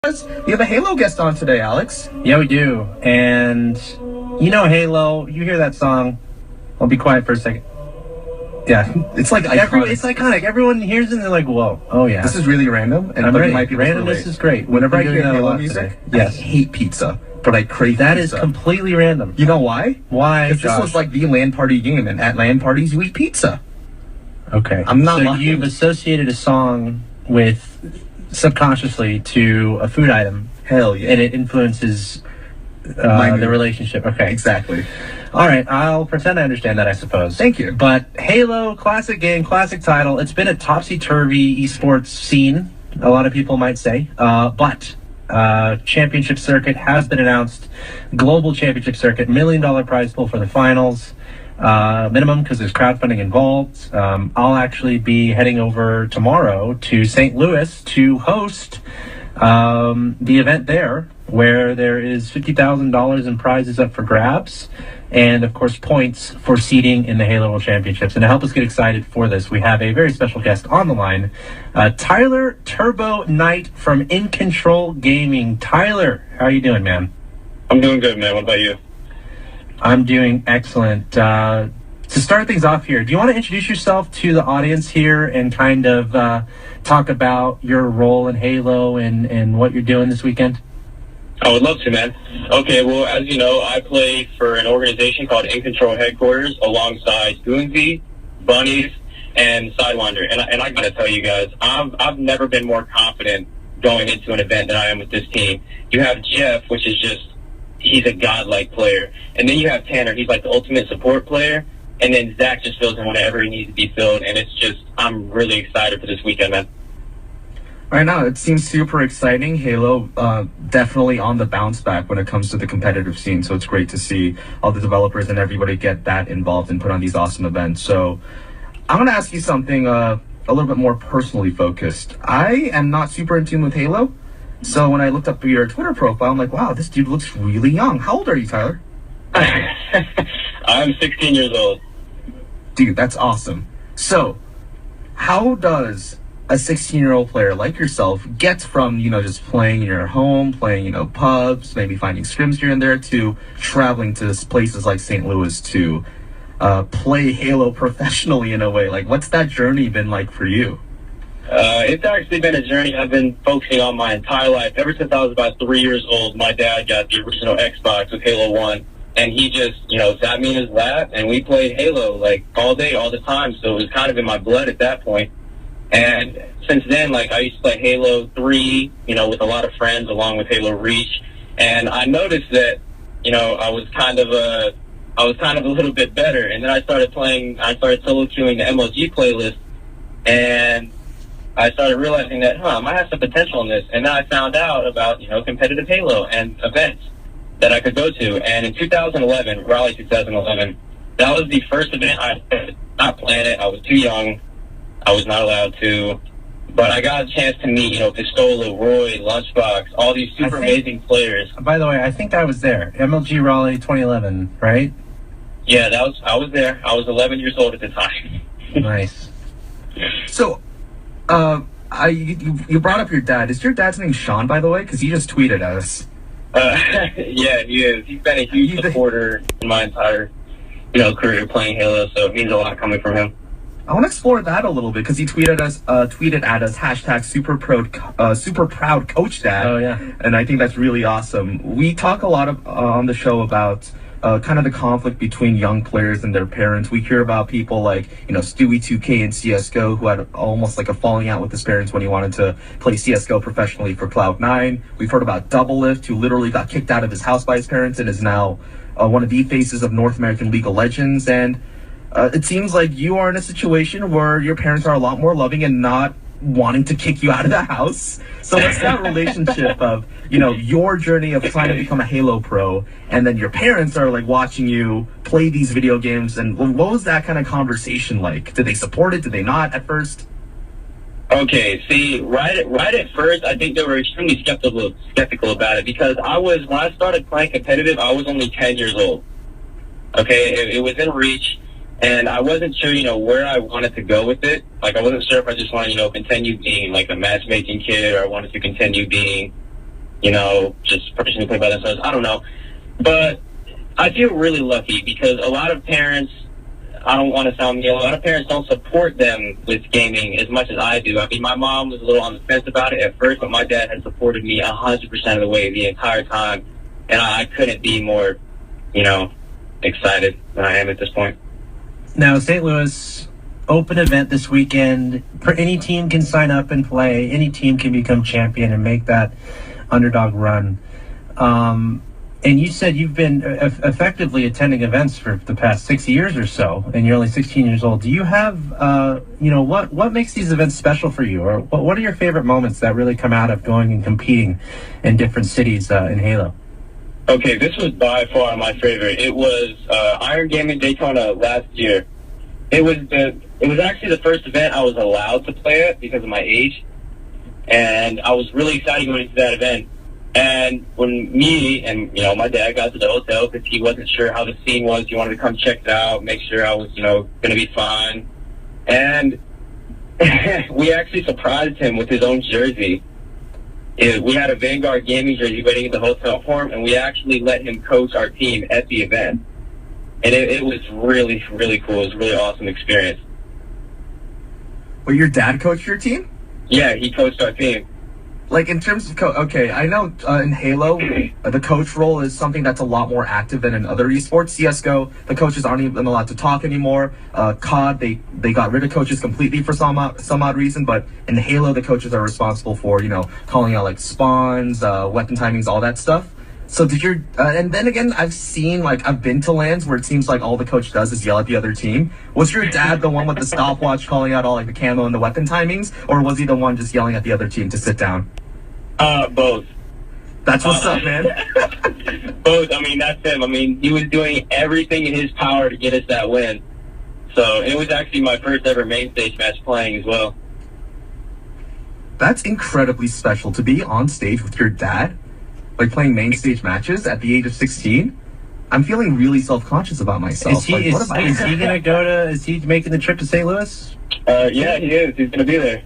We have a Halo guest on today, Alex. Yeah, we do. And you know Halo, you hear that song. I'll be quiet for a second. Yeah. It's like iconic. It's iconic. Everyone hears it and they're like, whoa, oh yeah. This is really random. And I'm ready. might be Randomness is great. Whenever I Been hear doing that a Halo lot music, today. Yes. I hate pizza, but I crave That pizza. is completely random. You know why? Why? Because this was like the LAN party game, and at LAN parties you eat pizza. Okay. I'm not So lying. you've associated a song with subconsciously to a food item. Hell yeah. And it influences the relationship. Okay. Exactly. All right, I'll pretend I understand that, I suppose. Thank you. But Halo, classic game, classic title. It's been a topsy-turvy esports scene, a lot of people might say. But championship circuit has been announced. Global championship circuit, $1 million prize pool for the finals. Minimum, because there's crowdfunding involved. I'll actually be heading over tomorrow to St. Louis to host the event there, where there is $50,000 in prizes up for grabs, and of course points for seeding in the Halo World Championships. And to help us get excited for this, we have a very special guest on the line, Tyler Turbo Knight from In Control Gaming. Tyler, how are you doing, man? I'm doing good, man. What about you? I'm doing excellent. To start things off here, do you want to introduce yourself to the audience here and kind of talk about your role in Halo and what you're doing this weekend? I would love to, man. Okay, well, as you know, I play for an organization called In Control Headquarters alongside Goonsy, Bunnies, and Sidewinder. And I gotta tell you guys, I've never been more confident going into an event than I am with this team. You have Jeff, which is just, he's a godlike player. And then you have Tanner, he's like the ultimate support player. And then Zach just fills in whenever he needs to be filled. And it's just, I'm really excited for this weekend, man. Right now, it seems super exciting. Halo definitely on the bounce back when it comes to the competitive scene, so it's great to see all the developers and everybody get that involved and put on these awesome events. So I'm going to ask you something a little bit more personally focused. I am not super in tune with Halo, so when I looked up your Twitter profile, I'm like, wow, this dude looks really young. How old are you, Tyler? I'm 16 years old. Dude, that's awesome. So how does a 16-year-old player like yourself gets from, just playing in your home, playing, pubs, maybe finding scrims here and there, to traveling to places like St. Louis to play Halo professionally in a way? Like, what's that journey been like for you? It's actually been a journey I've been focusing on my entire life. Ever since I was about 3 years old, my dad got the original Xbox with Halo 1, and he just, sat me in his lap, and we played Halo, like, all day, all the time, so it was kind of in my blood at that point. And since then, like, I used to play Halo 3, with a lot of friends along with Halo Reach. And I noticed that, I was kind of a little bit better. And then I started solo queuing the MLG playlist. And I started realizing that, I might have some potential in this. And then I found out about, competitive Halo and events that I could go to. And in 2011, Raleigh 2011, that was the first event I did not plan it. I was too young. I was not allowed to, but I got a chance to meet, Pistola, Roy, Lunchbox, all these super amazing players. By the way, I think I was there. MLG Raleigh 2011, right? Yeah, I was there. I was 11 years old at the time. Nice. So, you brought up your dad. Is your dad's name Sean, by the way? Because he just tweeted at us. Yeah, he is. He's been a huge supporter in my entire, career playing Halo, so it means a lot coming from him. I want to explore that a little bit because he tweeted at us hashtag super proud coach dad. Oh yeah, and I think that's really awesome. We talk a lot on the show about kind of the conflict between young players and their parents. We hear about people like Stewie 2K and CS:GO who had almost like a falling out with his parents when he wanted to play CS:GO professionally for Cloud9. We've heard about Doublelift, who literally got kicked out of his house by his parents and is now one of the faces of North American League of Legends. And it seems like you are in a situation where your parents are a lot more loving and not wanting to kick you out of the house. So what's that relationship of, your journey of trying to become a Halo pro, and then your parents are like watching you play these video games, and what was that kind of conversation like? Did they support it? Did they not at first? Okay, see, right at first, I think they were extremely skeptical about it, because when I started playing competitive, I was only 10 years old. Okay, it was in Reach. And I wasn't sure, where I wanted to go with it. Like, I wasn't sure if I just wanted, continue being, like, a matchmaking kid, or I wanted to continue being, just personally play by themselves. I don't know. But I feel really lucky because a lot of parents, I don't want to sound mean, a lot of parents don't support them with gaming as much as I do. I mean, my mom was a little on the fence about it at first, but my dad has supported me 100% of the way the entire time. And I couldn't be more, excited than I am at this point. Now, St. Louis, open event this weekend. Any team can sign up and play. Any team can become champion and make that underdog run. And you said you've been effectively attending events for the past 6 years or so, and you're only 16 years old. Do you have, what makes these events special for you? Or what are your favorite moments that really come out of going and competing in different cities in Halo? Okay, this was by far my favorite. It was Iron Gaming Daytona last year. It was actually the first event I was allowed to play at because of my age, and I was really excited going into that event. And when me and, my dad got to the hotel because he wasn't sure how the scene was, he wanted to come check it out, make sure I was, going to be fine. And we actually surprised him with his own jersey. We had a Vanguard Gaming jersey waiting at the hotel for him, and we actually let him coach our team at the event. And it was really, really cool. It was a really awesome experience. Well, your dad coached your team? Yeah, he coached our team. Like, in terms of okay, I know in Halo, the coach role is something that's a lot more active than in other esports. CSGO, the coaches aren't even allowed to talk anymore. COD, they got rid of coaches completely for some odd reason, but in Halo, the coaches are responsible for, calling out, like, spawns, weapon timings, all that stuff. So did your, and then again, I've been to LANs where it seems like all the coach does is yell at the other team. Was your dad the one with the stopwatch calling out all like the camo and the weapon timings, or was he the one just yelling at the other team to sit down? Both. That's what's up, man. Both. I mean, that's him. I mean, he was doing everything in his power to get us that win. So it was actually my first ever main stage match playing as well. That's incredibly special to be on stage with your dad. Like playing main stage matches at the age of 16, I'm feeling really self-conscious about myself. Is he making the trip to St. Louis? Yeah, he is. He's going to be there.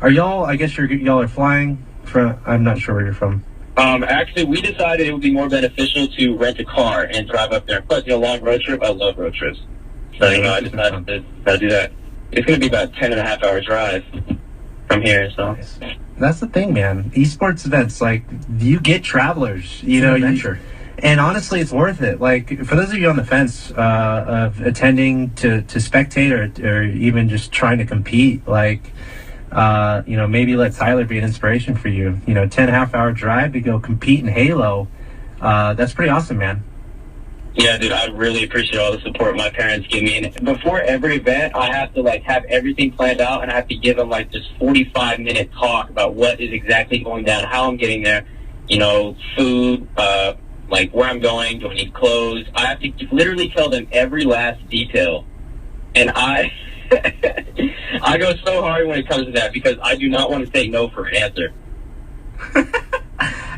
Are y'all, I guess y'all are flying from, I'm not sure where you're from. Actually, we decided it would be more beneficial to rent a car and drive up there. Plus, long road trip, I love road trips. So, I decided to do that. It's going to be about 10.5-hour drive from here, so. That's the thing, man. Esports events, like, you get travelers, and honestly, it's worth it. Like, for those of you on the fence of attending to spectate or even just trying to compete, like, maybe let Tyler be an inspiration for you. 10.5-hour drive to go compete in Halo. That's pretty awesome, man. Yeah, dude, I really appreciate all the support my parents give me. And before every event, I have to, have everything planned out, and I have to give them, this 45-minute talk about what is exactly going down, how I'm getting there, food, where I'm going, do I need clothes. I have to literally tell them every last detail. And I go so hard when it comes to that because I do not want to say no for an answer.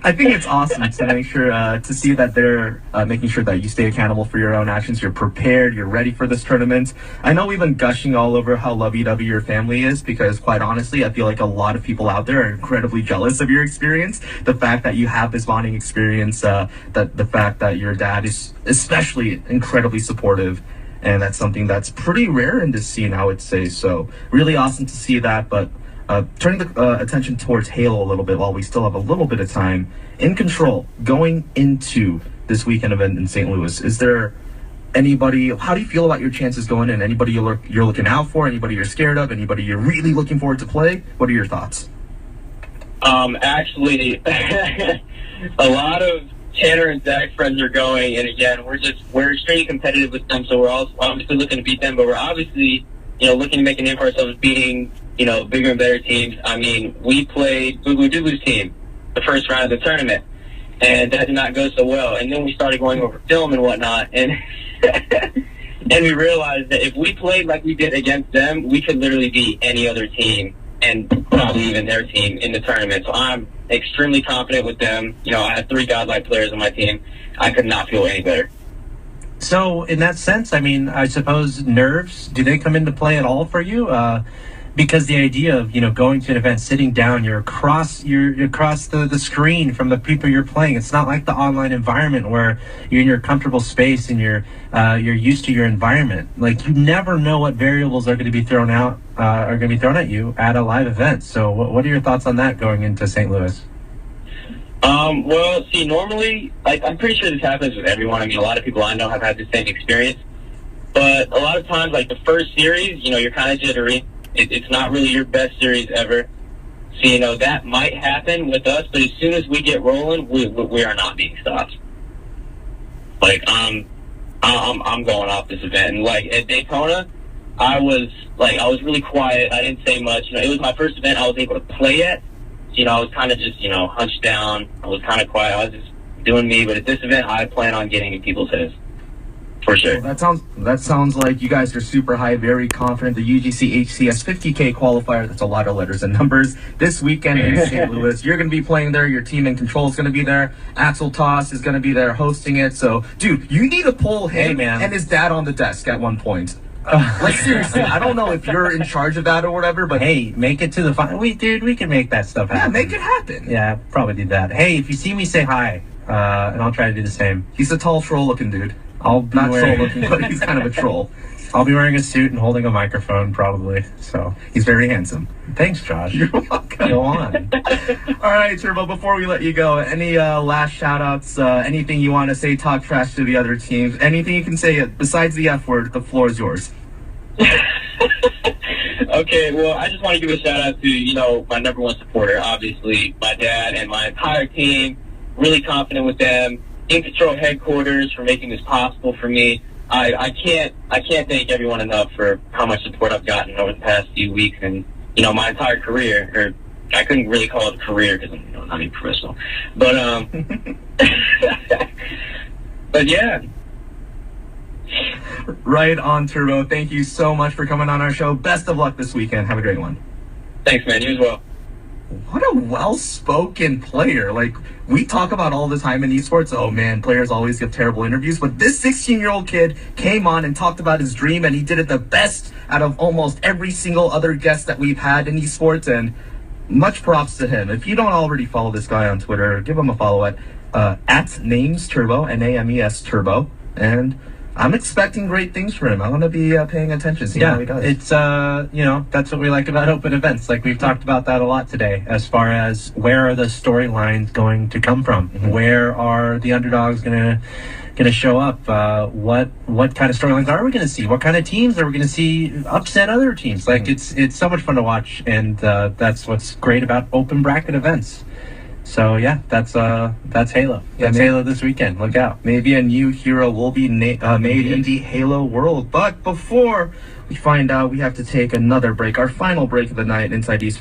I think it's awesome to make sure to see that they're making sure that you stay accountable for your own actions. You're prepared. You're ready for this tournament. I know we've been gushing all over how lovey-dovey your family is because, quite honestly, I feel like a lot of people out there are incredibly jealous of your experience. The fact that you have this bonding experience, that the fact that your dad is especially incredibly supportive, and that's something that's pretty rare in this scene, I would say. So really awesome to see that, but. Turning the attention towards Halo a little bit while we still have a little bit of time. In Control, going into this weekend event in St. Louis, is there anybody, how do you feel about your chances going in? Anybody you're looking out for? Anybody you're scared of? Anybody you're really looking forward to play? What are your thoughts? Actually, a lot of Tanner and Zach's friends are going, and again, we're extremely competitive with them, so we're also obviously looking to beat them, but we're obviously, looking to make a name for ourselves beating bigger and better teams. I mean, we played Boo Boo Doo Boo's team the first round of the tournament, and that did not go so well. And then we started going over film and whatnot, and and we realized that if we played like we did against them, we could literally beat any other team, and probably even their team in the tournament. So I'm extremely confident with them. I had 3 godlike players on my team. I could not feel any better. So in that sense, I mean, I suppose nerves, do they come into play at all for you? Because the idea of, going to an event, sitting down, you're across the screen from the people you're playing. It's not like the online environment where you're in your comfortable space and you're used to your environment. Like, you never know what variables are going to be thrown at you at a live event. So what are your thoughts on that going into St. Louis? Well, see, normally, I'm pretty sure this happens with everyone. I mean, a lot of people I know have had the same experience. But a lot of times, like the first series, you're kind of jittery. It's not really your best series ever. So, that might happen with us, but as soon as we get rolling, we are not being stopped. Like, I'm going off this event. And, like, at Daytona, I was really quiet. I didn't say much. It was my first event I was able to play at. I was kind of just, hunched down. I was kind of quiet. I was just doing me. But at this event, I plan on getting in people's heads. For sure. Well, that sounds like you guys are super high, very confident. The UGC HCS 50K qualifier, that's a lot of letters and numbers. This weekend in St. Louis, you're going to be playing there. Your team in control is going to be there. Axel Toss is going to be there hosting it. So, dude, you need to pull him and his dad on the desk at one point. Like, seriously, I don't know if you're in charge of that or whatever, but hey, make it to the final. We can make that stuff happen. Yeah, make it happen. Yeah, probably do that. Hey, if you see me, say hi, and I'll try to do the same. He's a tall, troll-looking dude. Not troll-looking, but he's kind of a troll. I'll be wearing a suit and holding a microphone, probably. So he's very handsome. Thanks, Josh. You're welcome. Go on. All right, Turbo, before we let you go, any last shout-outs, anything you want to say, talk trash to the other teams, anything you can say besides the F word, the floor is yours. Okay, well, I just want to give a shout-out to, my number one supporter, obviously, my dad and my entire team. Really confident with them. In Control headquarters for making this possible for me. I can't thank everyone enough for how much support I've gotten over the past few weeks and my entire career. Or I couldn't really call it a career because I'm not even professional. But but yeah. Right on, Turbo. Thank you so much for coming on our show. Best of luck this weekend. Have a great one. Thanks, man. You as well. What a well-spoken player. Like, we talk about all the time in esports, oh man, players always give terrible interviews, but this 16-year-old kid came on and talked about his dream, and he did it the best out of almost every single other guest that we've had in esports, and much props to him. If you don't already follow this guy on Twitter, give him a follow at @NamesTurbo, Names Turbo, and I'm expecting great things for him. I'm going to be paying attention, seeing how he does. It's, that's what we like about open events. Like, we've talked about that a lot today, as far as where are the storylines going to come from? Mm-hmm. Where are the underdogs going to show up? What kind of storylines are we going to see? What kind of teams are we going to see upset other teams? Like, it's so much fun to watch, and that's what's great about open bracket events. So yeah, that's Halo. That's Halo this weekend. Look out. Maybe a new hero will be made in the Halo world. But before we find out, we have to take another break, our final break of the night inside East.